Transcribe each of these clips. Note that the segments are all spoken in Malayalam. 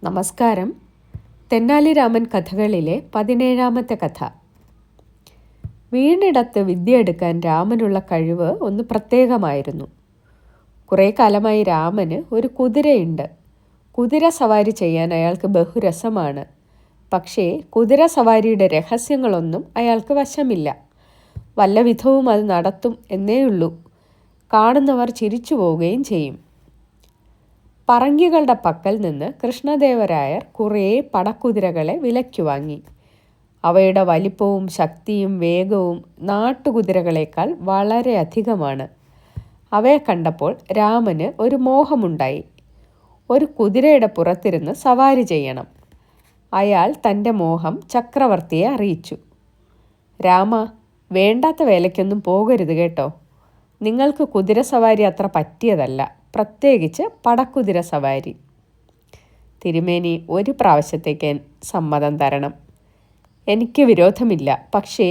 നമസ്കാരം. തെന്നാലി രാമൻ കഥകളിലെ 17ാമത്തെ കഥ. വീണിടത്ത് വിദ്യയെടുക്കാൻ രാമനുള്ള കഴിവ് ഒന്ന് പ്രത്യേകമായിരുന്നു. കുറേ കാലമായി രാമന് ഒരു കുതിരയുണ്ട്. കുതിര സവാരി ചെയ്യാൻ അയാൾക്ക് ബഹുരസമാണ്. പക്ഷേ കുതിര സവാരിയുടെ രഹസ്യങ്ങളൊന്നും അയാൾക്ക് വശമില്ല. വല്ല വിധവും അത് നടത്തും എന്നേയുള്ളൂ. കാണുന്നവർ ചിരിച്ചു പോവുകയും ചെയ്യും. പറങ്കികളുടെ പക്കൽ നിന്ന് കൃഷ്ണദേവരായർ കുറേ പടക്കുതിരകളെ വിലയ്ക്ക് വാങ്ങി. അവയുടെ വലിപ്പവും ശക്തിയും വേഗവും നാട്ടുകുതിരകളേക്കാൾ വളരെ അധികമാണ്. അവയെ കണ്ടപ്പോൾ രാമന് ഒരു മോഹമുണ്ടായി. ഒരു കുതിരയുടെ പുറത്തിരുന്ന് സവാരി ചെയ്യണം. അയാൾ തൻ്റെ മോഹം ചക്രവർത്തിയെ അറിയിച്ചു. രാമ, വേണ്ടാത്ത വേലയ്ക്കൊന്നും പോകരുത് കേട്ടോ. നിങ്ങൾക്ക് കുതിര സവാരി അത്ര പറ്റിയതല്ല, പ്രത്യേകിച്ച് പടക്കുതിര സവാരി. തിരുമേനി, ഒരു പ്രാവശ്യത്തേക്ക് സമ്മതം തരണം. എനിക്ക് വിരോധമില്ല, പക്ഷേ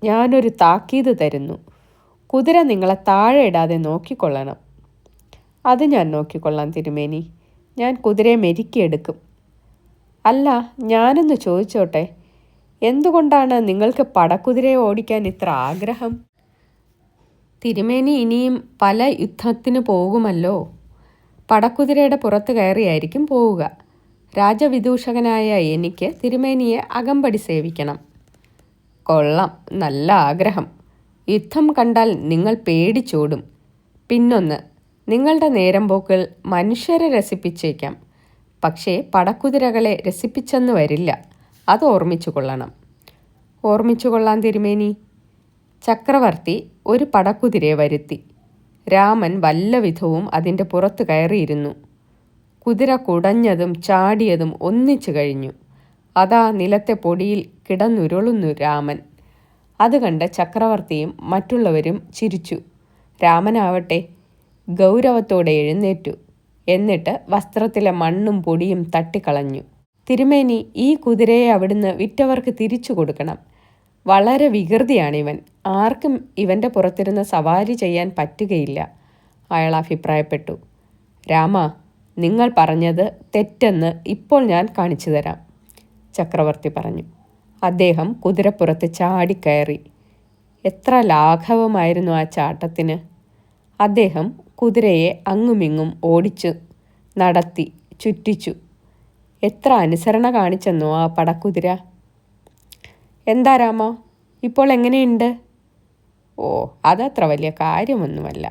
ഞാനൊരു താക്കീത് തരുന്നു. കുതിര നിങ്ങളെ താഴെ ഇടാതെ നോക്കിക്കൊള്ളണം. അത് ഞാൻ നോക്കിക്കൊള്ളാം തിരുമേനി. ഞാൻ കുതിരയെ മെരുക്കിയെടുക്കും. അല്ല, ഞാനൊന്ന് ചോദിച്ചോട്ടെ, എന്തുകൊണ്ടാണ് നിങ്ങൾക്ക് പടക്കുതിരയെ ഓടിക്കാൻ ഇത്ര ആഗ്രഹം? തിരുമേനി ഇനിയും പല യുദ്ധത്തിന് പോകുമല്ലോ. പടക്കുതിരയുടെ പുറത്ത് കയറിയായിരിക്കും പോവുക. രാജവിദൂഷകനായ എനിക്ക് തിരുമേനിയെ അകമ്പടി സേവിക്കണം. കൊള്ളാം, നല്ല ആഗ്രഹം. യുദ്ധം കണ്ടാൽ നിങ്ങൾ പേടിച്ചോടും. പിന്നൊന്ന്, നിങ്ങളുടെ നേരം പോക്കിൽ മനുഷ്യരെ രസിപ്പിച്ചേക്കാം, പക്ഷേ പടക്കുതിരകളെ രസിപ്പിച്ചെന്ന് വരില്ല. അത് ഓർമ്മിച്ചു കൊള്ളണം. ഓർമ്മിച്ചു കൊള്ളാം തിരുമേനി. ചക്രവർത്തി ഒരു പടക്കുതിരയെ വരുത്തി. രാമൻ വല്ല വിധവും അതിൻ്റെ പുറത്ത് കയറിയിരുന്നു. കുതിര കുടഞ്ഞതും ചാടിയതും ഒന്നിച്ചു കഴിഞ്ഞു. അതാ നിലത്തെ പൊടിയിൽ കിടന്നുരുളുന്നു രാമൻ. അത് കണ്ട് ചക്രവർത്തിയും മറ്റുള്ളവരും ചിരിച്ചു. രാമനാവട്ടെ ഗൗരവത്തോടെ എഴുന്നേറ്റു. എന്നിട്ട് വസ്ത്രത്തിലെ മണ്ണും പൊടിയും തട്ടിക്കളഞ്ഞു. തിരുമേനി, ഈ കുതിരയെ അവിടുന്ന് വിറ്റവർക്ക് തിരിച്ചു കൊടുക്കണം. വളരെ വികൃതിയാണിവൻ. ആർക്കും ഇവൻ്റെ പുറത്തിരുന്ന് സവാരി ചെയ്യാൻ പറ്റുകയില്ല, അയാൾ അഭിപ്രായപ്പെട്ടു. രാമ, നിങ്ങൾ പറഞ്ഞത് തെറ്റെന്ന് ഇപ്പോൾ ഞാൻ കാണിച്ചു തരാം, ചക്രവർത്തി പറഞ്ഞു. അദ്ദേഹം കുതിരപ്പുറത്ത് ചാടിക്കയറി. എത്ര ലാഘവമായിരുന്നു ആ ചാട്ടത്തിന്! അദ്ദേഹം കുതിരയെ അങ്ങുമിങ്ങും ഓടിച്ചു നടത്തി ചുറ്റിച്ചു. എത്ര അനുസരണ കാണിച്ചെന്നോ ആ പടക്കുതിര! എന്താ രാമ, ഇപ്പോൾ എങ്ങനെയുണ്ട്? ഓ, അതത്ര വലിയ കാര്യമൊന്നുമല്ല.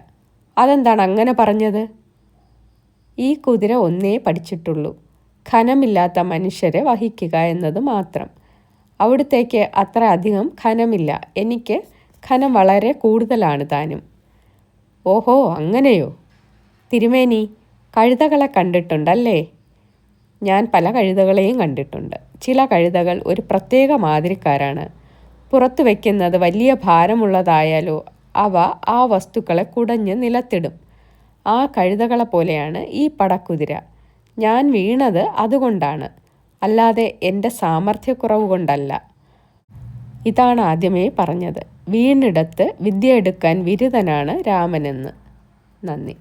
അതെന്താണ് അങ്ങനെ പറഞ്ഞത്? ഈ കുതിര ഒന്നേ പഠിച്ചിട്ടുള്ളൂ, ഖനമില്ലാത്ത മനുഷ്യരെ വഹിക്കുക എന്നത് മാത്രം. അവിടുത്തേക്ക് അത്ര അധികം ഖനമില്ല, എനിക്ക് ഖനം വളരെ കൂടുതലാണ് താനും. ഓഹോ, അങ്ങനെയോ? തിരുമേനി, കഴുതകളെ കണ്ടിട്ടുണ്ടല്ലേ? ഞാൻ പല കഴുതകളെയും കണ്ടിട്ടുണ്ട്. ചില കഴുതകൾ ഒരു പ്രത്യേക മാതിരിക്കാരാണ്. പുറത്തു വയ്ക്കുന്നത് വലിയ ഭാരമുള്ളതായാലോ അവ ആ വസ്തുക്കളെ കുടഞ്ഞ് നിലത്തിടും. ആ കഴുതകളെ പോലെയാണ് ഈ പടക്കുതിര. ഞാൻ വീണത് അതുകൊണ്ടാണ്, അല്ലാതെ എൻ്റെ സാമർഥ്യക്കുറവ് കൊണ്ടല്ല. ഇതാണ് ആദ്യമേ പറഞ്ഞത്. വീണിടത്ത് വിദ്യ എടുക്കാൻ വിരുദ്ധനാണ് രാമനെന്ന്. നന്ദി.